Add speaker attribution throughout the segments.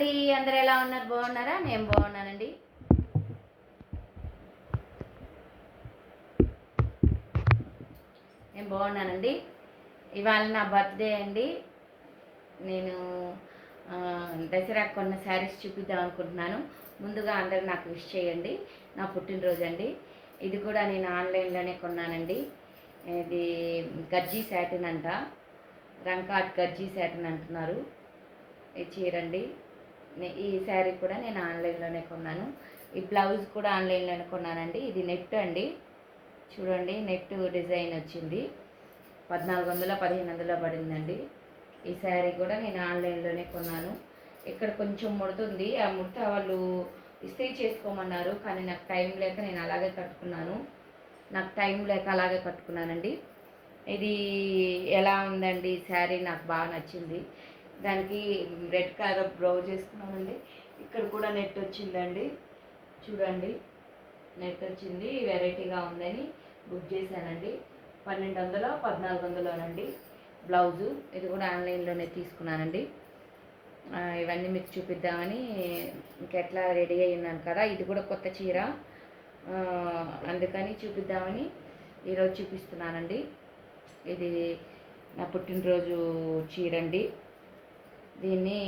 Speaker 1: అండి, అందరు ఎలా ఉన్నారు? బాగున్నారా? నేను బాగున్నానండి. ఇవాళ నా బర్త్డే అండి. నేను దసరా కొన్న శారీస్ చూపిద్దాం అనుకుంటున్నాను. ముందుగా అందరు నాకు విష్ చేయండి. నా పుట్టినరోజు అండి. ఇది కూడా నేను ఆన్లైన్లోనే కొన్నానండి. ఇది గర్జీ శాటిన్ అంట, రంకాట్ గర్జీ శాటిన్ అంటున్నారు. ఇది చీరండి. ఈ శారీ కూడా నేను ఆన్లైన్లోనే కొన్నాను. ఈ బ్లౌజ్ కూడా ఆన్లైన్లోనే కొన్నానండి. ఇది నెట్ అండి, చూడండి నెట్ డిజైన్ వచ్చింది. 1400 1500 పడిందండి. ఈ శారీ కూడా నేను ఆన్లైన్లోనే కొన్నాను. ఇక్కడ కొంచెం ముడుతుంది, ఆ ముడత వాళ్ళు ఇస్త్రీ చేసుకోమన్నారు, కానీ నాకు టైం లేక నేను అలాగే కట్టుకున్నానండి. ఇది ఎలా ఉందండి? శారీ నాకు బాగా నచ్చింది. దానికి రెడ్ కలర్ బ్లౌజ్ వేసుకున్నానండి. ఇక్కడ కూడా నెట్ వచ్చిందండి, చూడండి నెట్ వచ్చింది. వెరైటీగా ఉందని బుక్ చేశానండి. 1200 1400నండి బ్లౌజు. ఇది కూడా ఆన్లైన్లోనే తీసుకున్నానండి. ఇవన్నీ మీకు చూపిద్దామని, ఇంకెట్లా రెడీ అయ్యిందని కదా, ఇది కూడా కొత్త చీర, అందుకని చూపిద్దామని ఈరోజు చూపిస్తున్నానండి. ఇది నా పుట్టినరోజు చీరండి. దీన్ని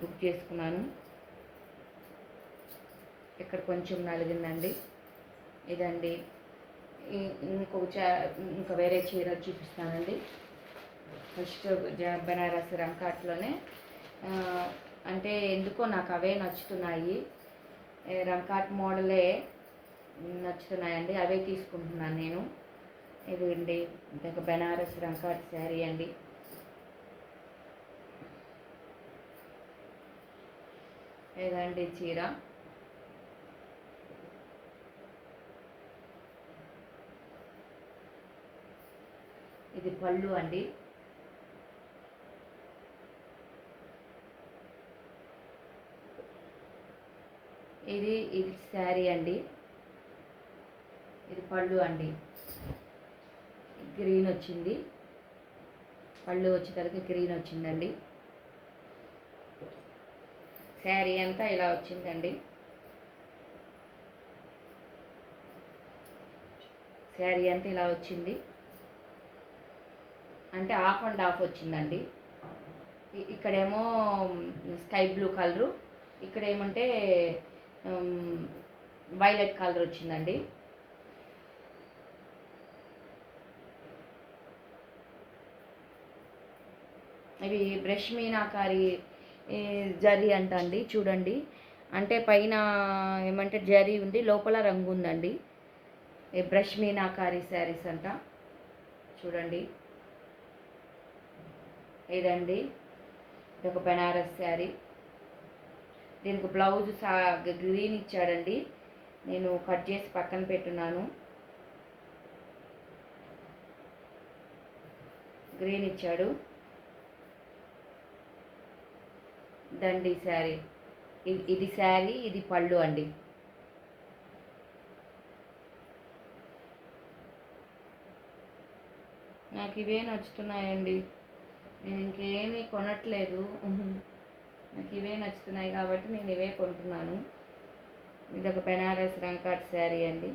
Speaker 1: బుక్ చేసుకున్నాను. ఇక్కడ కొంచెం నలిగిందండి. ఇదండి. ఇంకా వేరే చీర చూపిస్తానండి. ఫస్ట్ బెనారస్ రంకాట్లోనే, అంటే ఎందుకో నాకు అవే నచ్చుతున్నాయి. రంకాట్ మోడలే నచ్చుతున్నాయండి, అవే తీసుకుంటున్నాను నేను. ఇది అండి ఇంకా బెనారస్ రంకాట్ శారీ అండి. ఇదండి చీర. ఇది పళ్ళు అండి. ఇది శారీ అండి. ఇది పళ్ళు అండి. గ్రీన్ వచ్చింది, పళ్ళు వచ్చేసరికి గ్రీన్ వచ్చిందండి. శారీ అంతా ఇలా వచ్చిందండి. శారీ అంతా ఇలా వచ్చింది, అంటే ఆఫ్ అండ్ ఆఫ్ వచ్చిందండి. ఇక్కడేమో స్కై బ్లూ కలరు, ఇక్కడేమంటే వైలెట్ కలర్ వచ్చిందండి. ఇవి బ్రష్ మీనాకారి జరీ అంట అండి, చూడండి. అంటే పైన ఏమంటే జరీ ఉంది, లోపల రంగు ఉందండి. ఈ బ్రష్ మీనాకారి శారీస్ అంట, చూడండి. ఇదండి, ఇది ఒక బెనారస్ శారీ. దీనికి బ్లౌజ్ గ్రీన్ ఇచ్చాడండి, నేను కట్ చేసి పక్కన పెట్టున్నాను. గ్రీన్ ఇచ్చాడు. దండి శారీ. ఇది శారీ, ఇది పళ్ళు అండి. నాకు ఇవే నచ్చుతున్నాయండి, నేను ఇంకేమీ కొనట్లేదు. నాకు ఇవే నచ్చుతున్నాయి కాబట్టి నేను ఇవే కొంటున్నాను. ఇది ఒక బెనారస్ రంకాట్ శారీ అండి.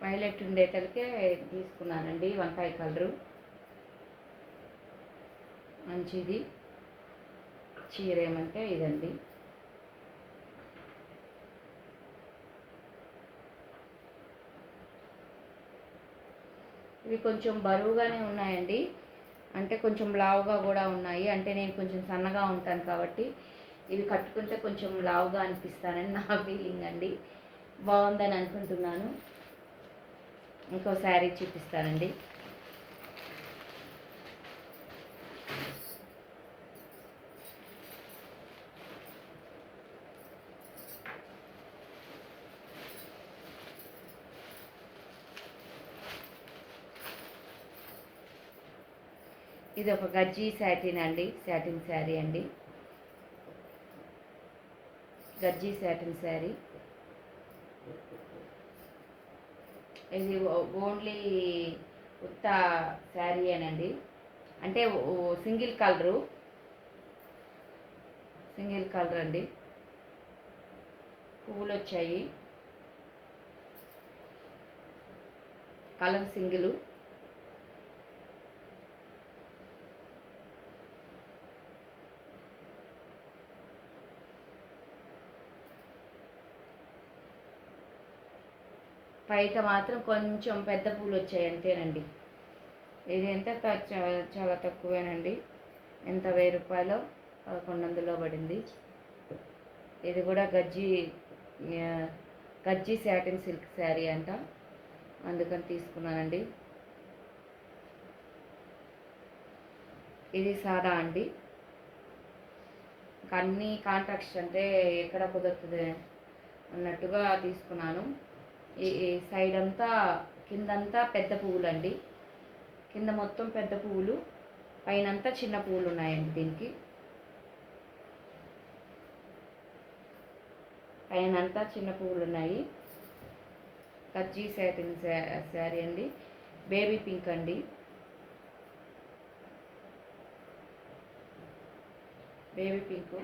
Speaker 1: వైలెట్ ఉండేటలకే తీసుకున్నానండి, వంకాయ కలరు. మంచిది చీర. ఏమంటే ఇదండి. ఇవి కొంచెం బరువుగానే ఉన్నాయండి, అంటే కొంచెం లావుగా కూడా ఉన్నాయి. అంటే నేను కొంచెం సన్నగా ఉంటాను కాబట్టి ఇవి కట్టుకుంటే కొంచెం లావుగా అనిపిస్తానని నా ఫీలింగ్ అండి. బాగుందని అనుకుంటున్నాను. ఇంకో శారీ చూపిస్తానండి. ఇది ఒక గజ్జీ శాటిన్ అండి, శాటిన్ శారీ అండి. గజ్జీ శాటిన్ శారీ. ఇది ఓన్లీ ఉత్త శారీ అనండి, అంటే సింగిల్ కలర్ అండి. పువ్వులు వచ్చాయి, కలర్ సింగిల్. పైట మాత్రం కొంచెం పెద్ద పూలు వచ్చాయి అంతేనండి. ఇది ఎంత చాలా తక్కువేనండి. ఎంత 1000 రూపాయలు 1100 పడింది. ఇది కూడా గజ్జి సాటిన్ సిల్క్ శారీ అంట, అందుకని తీసుకున్నానండి. ఇది సాదా అండి. అన్ని కాంట్రాక్ట్స్ అంటే ఎక్కడ కుదురుతుంది అన్నట్టుగా తీసుకున్నాను. ఈ సైడ్ అంతా కిందంతా పెద్ద పువ్వులండి, కింద మొత్తం పెద్ద పువ్వులు, పైనంతా చిన్న పువ్వులు ఉన్నాయండి. దీనికి పైనంతా చిన్న పువ్వులు ఉన్నాయి. కజ్జీ సాటిన్ శారీ అండి, బేబీ పింక్ అండి. Baby pink.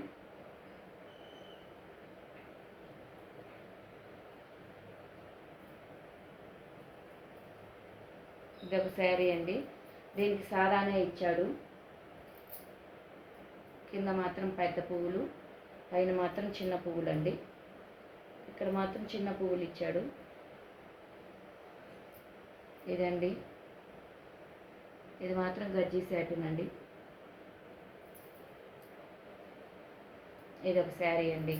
Speaker 1: ఇదొక శారీ అండి, దీనికి సాదానే ఇచ్చాడు. కింద మాత్రం పెద్ద పువ్వులు, పైన మాత్రం చిన్న పువ్వులు అండి. ఇక్కడ మాత్రం చిన్న పువ్వులు ఇచ్చాడు. ఇదండి, ఇది మాత్రం గజ్జి సాటిన్ అండి. ఇదొక శారీ అండి.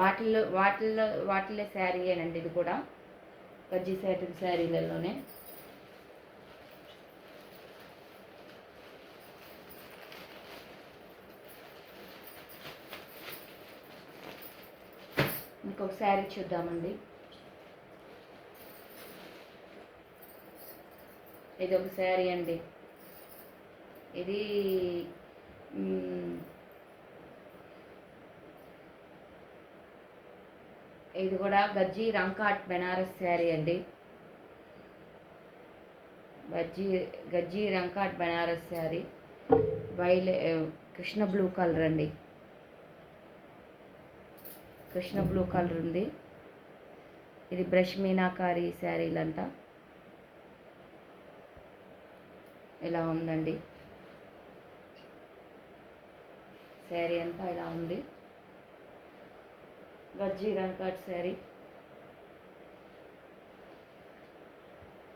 Speaker 1: వాటిల్లో శారీ అనండి. ఇది కూడా గజ్జి సాటిన్ శారీలలోనే. ఇంకొక శారీ చూద్దామండి. ఇది ఒక శారీ అండి. ఇది ఇది కూడా గజ్జి రంకాట్ బెనారస్ శారీ అండి. గజ్జి రంకాట్ బెనారస్ శారీ, కృష్ణ బ్లూ కలర్ అండి. కృష్ణ బ్లూ కలర్ ఉంది. ఇది బ్రష్ మీనాకారి శారీలంట. ఇలా ఉందండి శారీ అంతా, ఇలా ఉంది. గజ్జి రంకాట్ శారీ.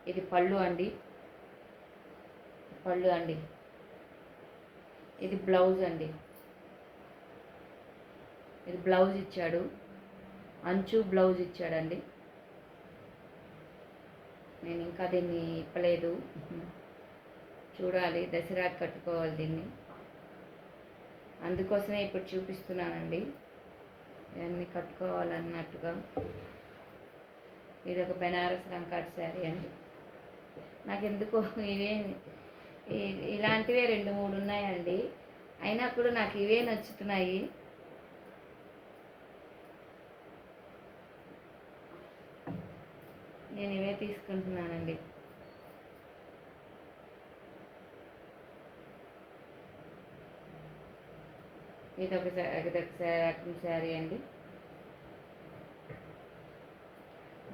Speaker 1: ఇది పళ్ళు అండి. ఇది బ్లౌజ్ అండి. ఇది బ్లౌజ్ ఇచ్చాడు, అంచు బ్లౌజ్ ఇచ్చాడండి. నేను ఇంకా దీన్ని ఇప్పలేదు, చూడాలి, దసరాకి కట్టుకోవాలి దీన్ని. అందుకోసమే ఇప్పుడు చూపిస్తున్నానండి, ఇవన్నీ కట్టుకోవాలన్నట్టుగా. ఇది ఒక బెనారస్ రంకాట్ శారీ అండి. నాకు ఎందుకో ఇలాంటివే 2-3 ఉన్నాయండి, అయినా కూడా నాకు ఇవే నచ్చుతున్నాయి. నేను ఇవే తీసుకుంటున్నానండి. ఇదొక శారీ అండి,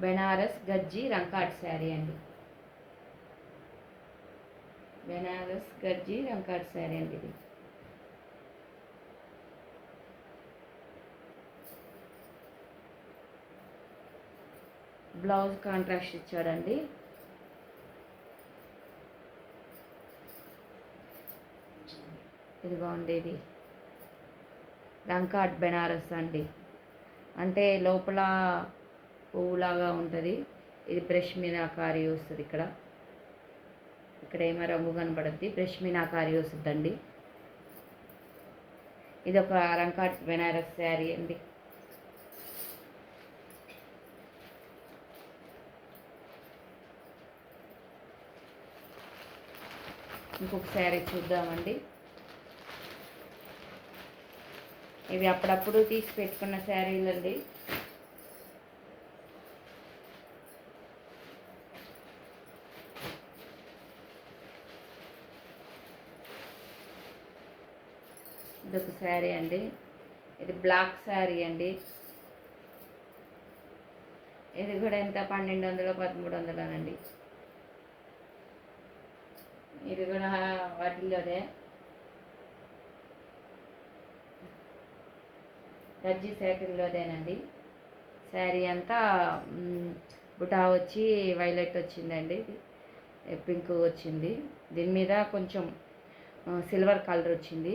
Speaker 1: బెనారస్ గజ్జి రంకాట్ శారీ అండి. బెనారస్ గజ్జి రంకాట్ శారీ అండి. ఇది బ్లౌజ్ కాంట్రాస్ట్ ఇచ్చాడండి. ఇది బాగుంది. ఇది రంకాట్ బెనారస్ అండి, అంటే లోపల పువ్వులాగా ఉంటుంది. ఇది బ్రష్ మీనాకారి వస్తుంది. ఇక్కడ ఏమో రంగు కనబడుద్ది, బ్రష్ మీనాకారి వస్తుందండి. ఇది ఒక రంకాట్ బెనారస్ శారీ అండి. ఇంకొక శారీ చూద్దామండి. ఇవి అప్పుడప్పుడు తీసి పెట్టుకున్న శారీలు అండి. ఇదొక శారీ అండి. ఇది బ్లాక్ శారీ అండి. ఇది కూడా ఎంత 1200 1300 అండి. ఇది కూడా వాటిల్లోనే గజ్జి శారీలోదేనండి. శారీ అంతా బుటా వచ్చి వైలెట్ వచ్చిందండి, పింక్ వచ్చింది. దీని మీద కొంచెం సిల్వర్ కలర్ వచ్చింది.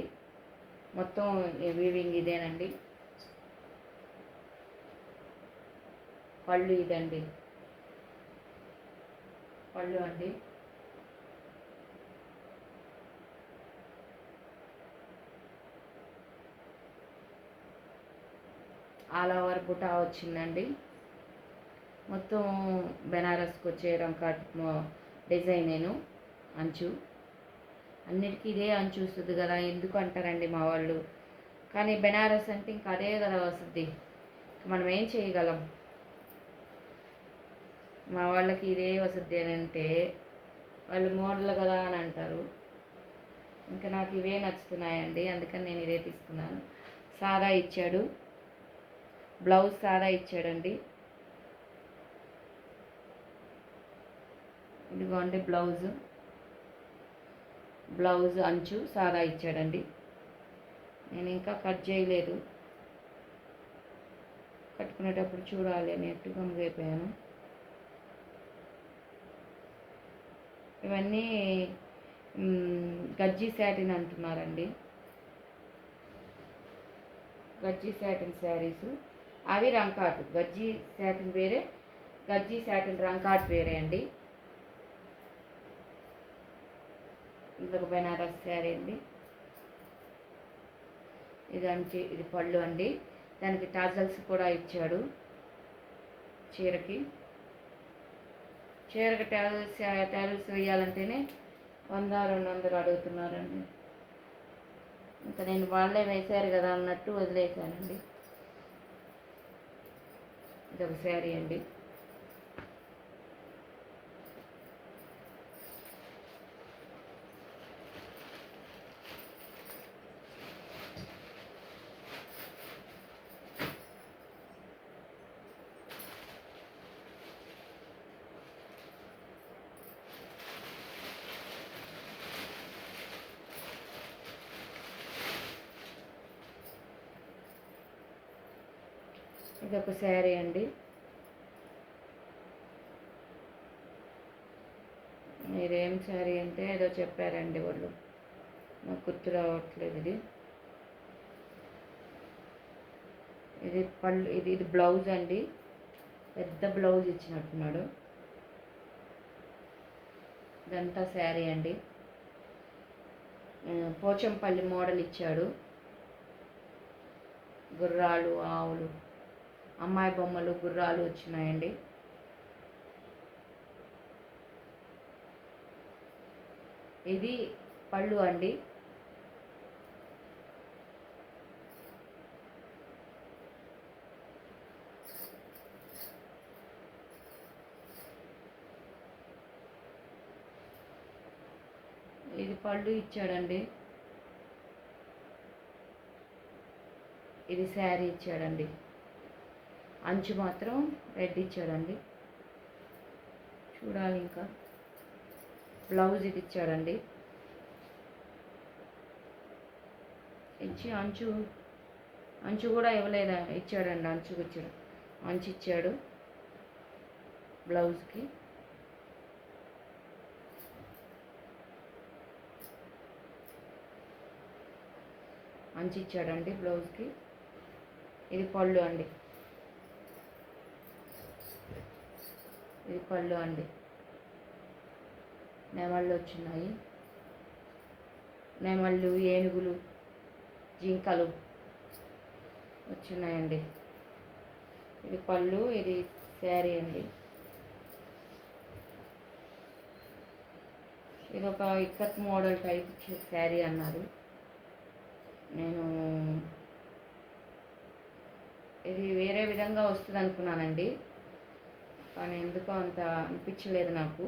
Speaker 1: మొత్తం వీవింగ్ ఇదేనండి. పళ్ళు ఇదండి, పళ్ళు అండి. ఆల్ ఓవర్ బుటా వచ్చిందండి. మొత్తం బెనారస్కి వచ్చే రంకాట్ డిజైన్. నేను అంచు అన్నిటికీ ఇదే అంచు వస్తుంది కదా, ఎందుకు అంటారండి మా వాళ్ళు. కానీ బెనారస్ అంటే ఇంకా అదే కదా వస్తుంది, మనం ఏం చేయగలం. మా వాళ్ళకి ఇదే వస్తుంది అని అంటే వాళ్ళు మోడల్ కదా అని అంటారు. ఇంకా నాకు ఇవే నచ్చుతున్నాయండి, అందుకని నేను ఇదే తీసుకున్నాను. సాదా ఇచ్చాడు, బ్లౌజ్ సాదా ఇచ్చాడండి. ఇదిగోండి బ్లౌజ్ అంచు సాదా ఇచ్చాడండి. నేను ఇంకా కట్ చేయలేదు, కట్టుకునేటప్పుడు చూడాలి అని ఎట్టు గమ్ముగైపోయాను. ఇవన్నీ గజ్జి శాటిన్ అంటున్నారండి. గజ్జి శాటిన్ శారీస్ అవి రంకాటు. గజ్జి శాటిన్ వేరే, గజ్జి శాటిన్ రంకాట్ వేరే అండి. ఇంకొక బెనారస్ శారీ అండి. ఇది పళ్ళు అండి. దానికి టాజల్స్ కూడా ఇచ్చాడు. చీరకి టాజల్స్ వేయాలంటేనే 100-200 అడుగుతున్నారండి. ఇంకా నేను వాళ్ళే వేశారు కదా అన్నట్టు వదిలేసానండి. ఇదొక శారీ అండి. ఇదొక శారీ అండి. మీరేం శారీ అంటే ఏదో చెప్పారండి వాళ్ళు, నాకు గుర్తు రావట్లేదు. ఇది పళ్ళు, ఇది బ్లౌజ్ అండి. పెద్ద బ్లౌజ్ ఇచ్చినట్టున్నాడు. ఇదంతా శారీ అండి. పోచంపల్లి మోడల్ ఇచ్చాడు. గుర్రాలు, ఆవులు, అమ్మాయి బొమ్మలు, గుర్రాలు వచ్చినాయండి. ఇది పళ్ళు అండి. ఇది పళ్ళు ఇచ్చాడండి. ఇది శారీ ఇచ్చాడండి. అంచు మాత్రం రెడ్ ఇచ్చాడండి. చూడాలి ఇంకా. బ్లౌజ్ ఇది ఇచ్చాడండి. ఇచ్చి అంచు కూడా ఇవ్వలేదా, ఇచ్చాడండి. అంచు ఇచ్చాడు బ్లౌజ్కి. అంచు ఇచ్చాడండి బ్లౌజ్కి. ఇది పళ్ళు అండి. ఇది పళ్ళు అండి. నెమళ్ళు వచ్చినాయి. నెమళ్ళు, ఏనుగులు, జింకలు వచ్చినాయండి. ఇది పళ్ళు, ఇది శారీ అండి. ఇది ఒక ఇక్కత్ మోడల్ టైప్ శారీ అన్నారు. నేను ఇది వేరే విధంగా వస్తుంది అనుకున్నానండి, కానీ ఎందుకో అంత అనిపించలేదు నాకు.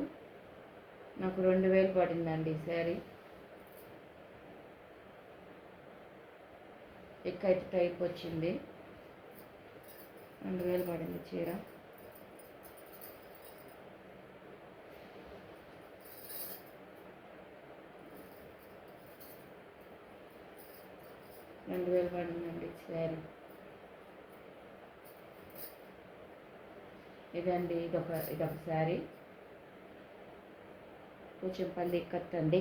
Speaker 1: 2000 పడిందండి ఈ శారీ. ఎక్కైతే టైప్ వచ్చింది, 2000 పడింది చీర. పడిందండి శారీ. ఇదండి, ఇదొక శారీ. కూచిపల్లి కట్ అండి.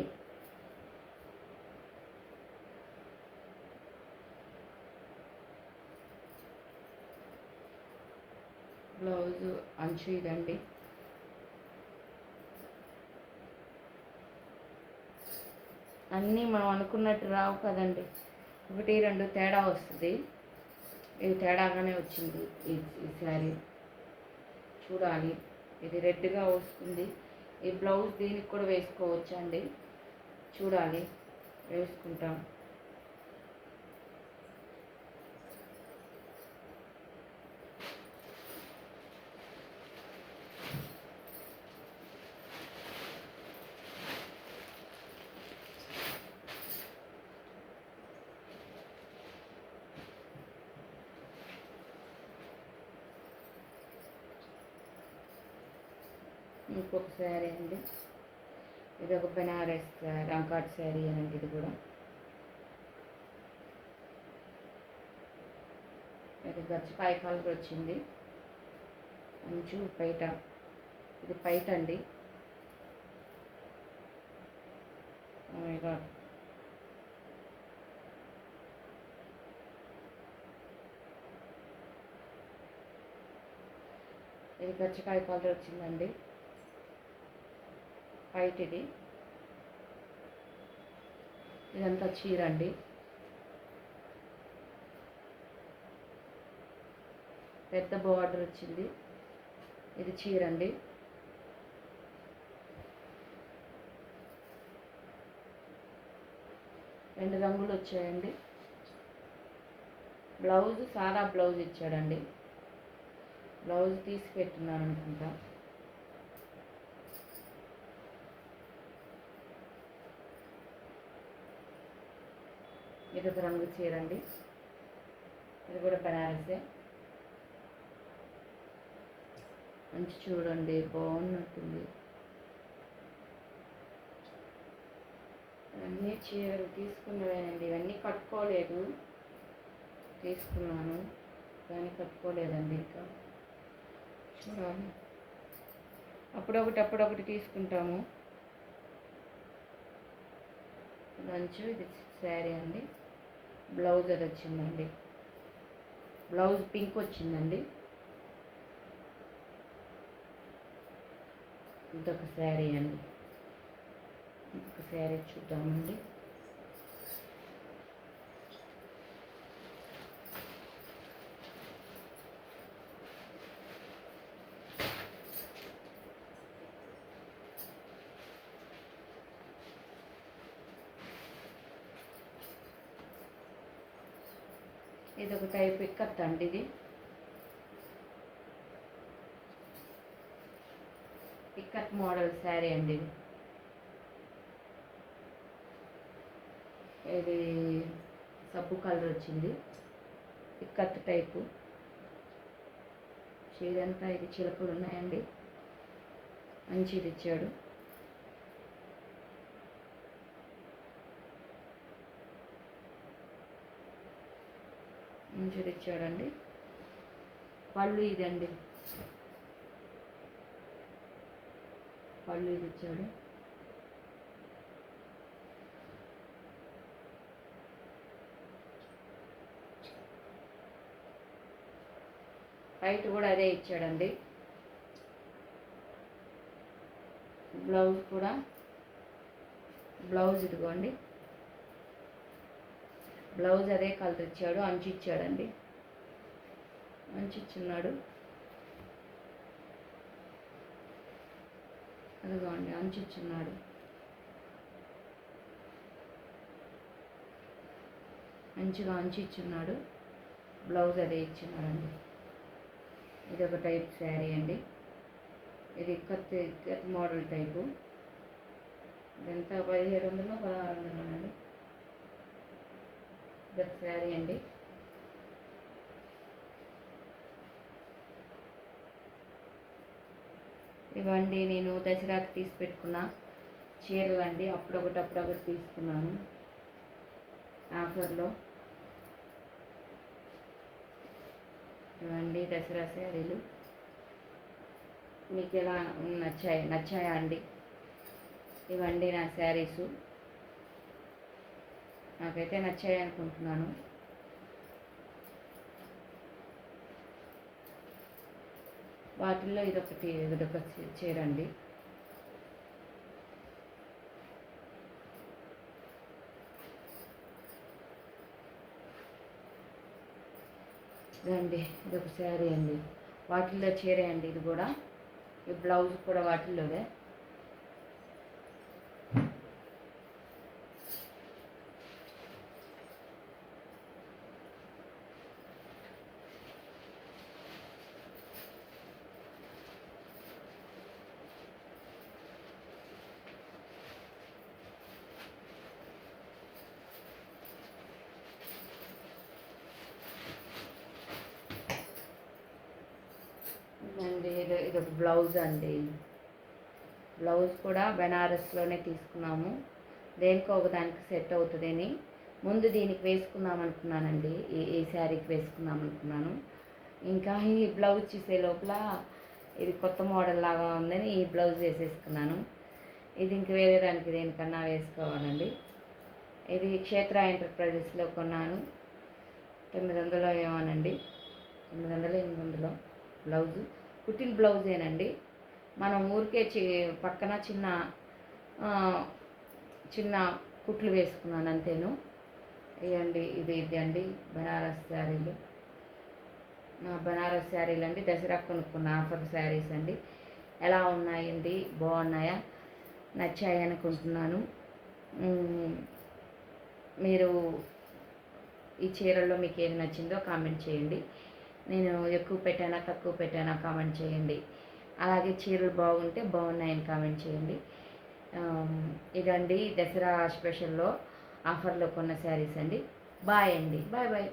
Speaker 1: బ్లౌజు అంచు ఇదండి. అన్నీ మనం అనుకున్నట్టు రావు కదండి, 1, 2 తేడా వస్తుంది. ఇది తేడాగానే వచ్చింది ఈ శారీ. చూడాలి, ఇది రెడ్గా వస్తుంది. ఈ బ్లౌజ్ దీనికి కూడా వేసుకోవచ్చు అండి, చూడాలి, వేసుకుంటాం. ఇంకొక శారీ అండి, ఇది ఒక బెనారస్ రంకాట్ శారీ అనండి. ఇది కూడా ఇది గచ్చికాయ కలర్ వచ్చింది. అంచు పైట, ఇది పైట అండి. ఇది గచ్చికాయ కలర్ వచ్చిందండి, వైట్. ఇదంతా చీర అండి. పెద్ద బార్డర్ వచ్చింది. ఇది చీర అండి. రెండు రంగులు వచ్చాయండి. బ్లౌజ్ సాదా బ్లౌజ్ ఇచ్చాడండి. బ్లౌజ్ తీసి పెట్టున్నాను అనుకుంటా. ఇది ఒక రంగు చీర అండి. ఇది కూడా బనారసే. మంచి చూడండి, బాగున్నట్టుంది. అన్నీ చీరలు తీసుకున్నవేనండి, ఇవన్నీ కట్టుకోలేదు. తీసుకున్నాను కానీ కట్టుకోలేదండి ఇంకా. చూడాలి, అప్పుడొకటి తీసుకుంటాము. లంచు. ఇది శారీ అండి. బ్లౌజ్ అది వచ్చిందండి. బ్లౌజ్ పింక్ వచ్చిందండి. ఇదొక శారీ అండి. ఇంకొక శారీ చూద్దామండి. ఇది ఒక టైప్ ఇక్కత్ అండి. ఇది ఇక్కత్ మోడల్ శారీ అండి. ఇది సబ్బు కలర్ వచ్చింది, ఇక్కత్ టైపు. చీరంతా ఇది చిలకలు ఉన్నాయండి. మంచిది ఇచ్చాడు. మంచిది ఇచ్చాడండి. పళ్ళు ఇదండి, పళ్ళు ఇది ఇచ్చాడు. వైట్ కూడా అదే ఇచ్చాడండి. బ్లౌజ్ కూడా, బ్లౌజ్ ఇదిగోండి, బ్లౌజ్ అదే కలర్ ఇచ్చాడు. అంచు ఇచ్చాడండి, అంచు ఇచ్చున్నాడు. అదిగోండి అంచు ఇచ్చున్నాడు. మంచిగా అంచు ఇచ్చున్నాడు. బ్లౌజ్ అదే ఇచ్చినారండి. ఇది ఒక టైప్ శారీ అండి. ఇది కొత్త మోడల్ టైపు. ఇదంతా 1700 1600 అండి. ఇది ఒక శారీ అండి. ఇవండి నేను దసరాకి తీసి పెట్టుకున్న చీరలు అండి. అప్పుడొకటి తీసుకున్నాను ఆఫర్లో. ఇవండి దసరా శారీలు. మీకు ఎలా నచ్చాయా అండి? ఇవండి నా శారీసు. నాకైతే నచ్చాయి అనుకుంటున్నాను. వాటిల్లో ఇదొక చీర అండి. ఇదండి ఇదొక శారీ అండి. వాటిల్లో చీర అండి ఇది కూడా. ఈ బ్లౌజ్ కూడా వాటిల్లోనే. అండి ఇదొక బ్లౌజ్ అండి. బ్లౌజ్ కూడా బెనారస్లోనే తీసుకున్నాము. దేనికో ఒకదానికి సెట్ అవుతుందని ముందు దీనికి వేసుకుందాం అనుకున్నానండి. ఈ శారీకి వేసుకుందాం అనుకున్నాను. ఇంకా ఈ బ్లౌజ్ చూసే లోపల ఇది కొత్త మోడల్ లాగా ఉందని ఈ బ్లౌజ్ వేసేసుకున్నాను. ఇది ఇంక వేరే దానికి దేనికన్నా వేసుకోవాలండి. ఇది క్షేత్ర ఎంటర్ప్రైజెస్లో కొన్నాను. 900 ఏమోనండి. 900 800 బ్లౌజు. కుట్టిన బ్లౌజేనండి. మనం ఊరికే పక్కన చిన్న కుట్లు వేసుకున్నాను అంతేను. ఇదండి ఇది అండి బనారస్ శారీలు. బనారస్ శారీలు అండి. దసరా కొనుక్కున్న ఆఫర్ శారీస్ అండి. ఎలా ఉన్నాయండి? బాగున్నాయా? నచ్చాయి అనుకుంటున్నాను. మీరు ఈ చీరల్లో మీకు ఏది నచ్చిందో కామెంట్ చేయండి. నేను ఎక్కువ పెట్టానా తక్కువ పెట్టానా కామెంట్ చేయండి. అలాగే చీరలు బాగుంటే బాగున్నాయని కామెంట్ చేయండి. ఇదండి దసరా స్పెషల్లో ఆఫర్లో కొన్న శారీస్ అండి. బాయ్ అండి. Bye bye.